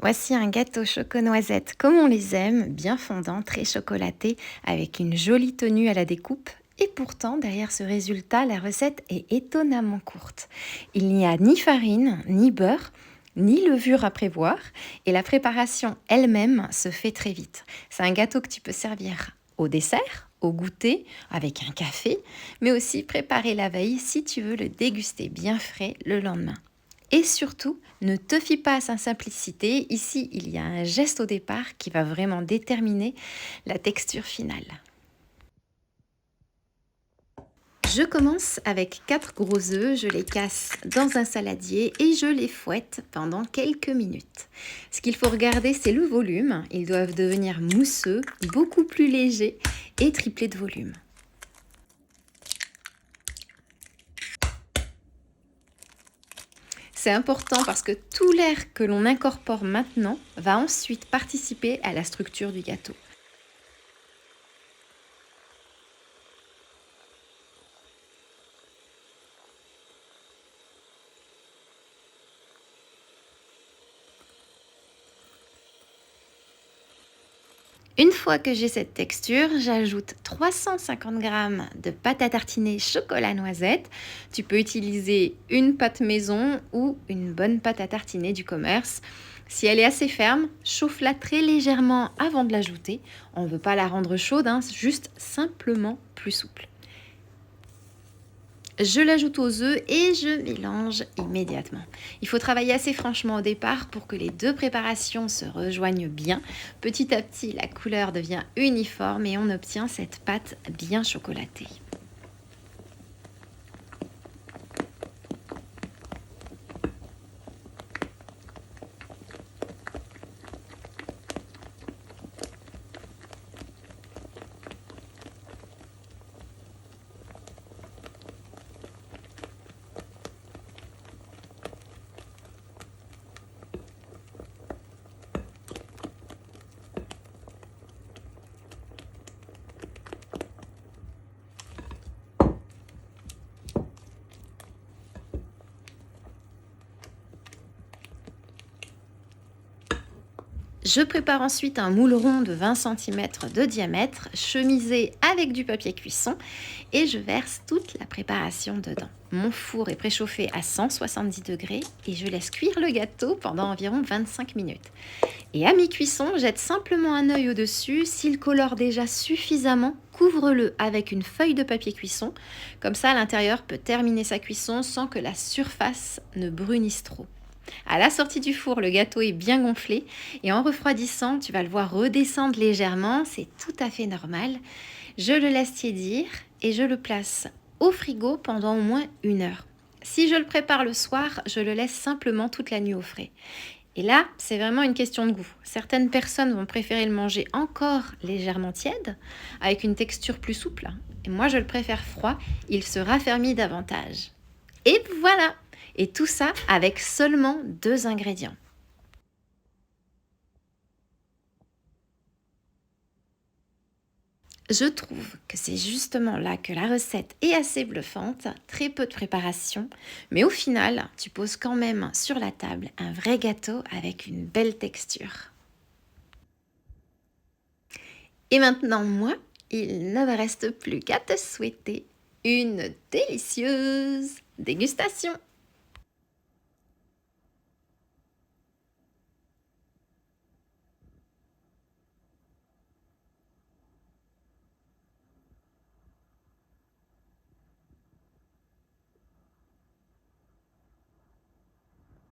Voici un gâteau choco-noisette comme on les aime, bien fondant, très chocolaté, avec une jolie tenue à la découpe. Et pourtant, derrière ce résultat, la recette est étonnamment courte. Il n'y a ni farine, ni beurre, ni levure à prévoir, et la préparation elle-même se fait très vite. C'est un gâteau que tu peux servir au dessert, au goûter, avec un café, mais aussi préparer la veille si tu veux le déguster bien frais le lendemain. Et surtout, ne te fie pas à sa simplicité. Ici, il y a un geste au départ qui va vraiment déterminer la texture finale. Je commence avec 4 gros œufs, je les casse dans un saladier et je les fouette pendant quelques minutes. Ce qu'il faut regarder, c'est le volume. Ils doivent devenir mousseux, beaucoup plus légers et triplés de volume. C'est important parce que tout l'air que l'on incorpore maintenant va ensuite participer à la structure du gâteau. Une fois que j'ai cette texture, j'ajoute 350 g de pâte à tartiner chocolat noisette. Tu peux utiliser une pâte maison ou une bonne pâte à tartiner du commerce. Si elle est assez ferme, chauffe-la très légèrement avant de l'ajouter. On ne veut pas la rendre chaude, juste simplement plus souple. Je l'ajoute aux œufs et je mélange immédiatement. Il faut travailler assez franchement au départ pour que les deux préparations se rejoignent bien. Petit à petit, la couleur devient uniforme et on obtient cette pâte bien chocolatée. Je prépare ensuite un moule rond de 20 cm de diamètre, chemisé avec du papier cuisson et je verse toute la préparation dedans. Mon four est préchauffé à 170 degrés et je laisse cuire le gâteau pendant environ 25 minutes. Et à mi-cuisson, jette simplement un œil au-dessus. S'il colore déjà suffisamment, couvre-le avec une feuille de papier cuisson. Comme ça, l'intérieur peut terminer sa cuisson sans que la surface ne brunisse trop. À la sortie du four, le gâteau est bien gonflé et en refroidissant, tu vas le voir redescendre légèrement, c'est tout à fait normal. Je le laisse tiédir et je le place au frigo pendant au moins 1 heure. Si je le prépare le soir, je le laisse simplement toute la nuit au frais. Et là, c'est vraiment une question de goût. Certaines personnes vont préférer le manger encore légèrement tiède, avec une texture plus souple. Et moi, je le préfère froid, il se raffermit davantage. Et voilà! Et tout ça avec seulement 2 ingrédients. Je trouve que c'est justement là que la recette est assez bluffante, très peu de préparation, mais au final, tu poses quand même sur la table un vrai gâteau avec une belle texture. Et maintenant, moi, il ne me reste plus qu'à te souhaiter une délicieuse dégustation.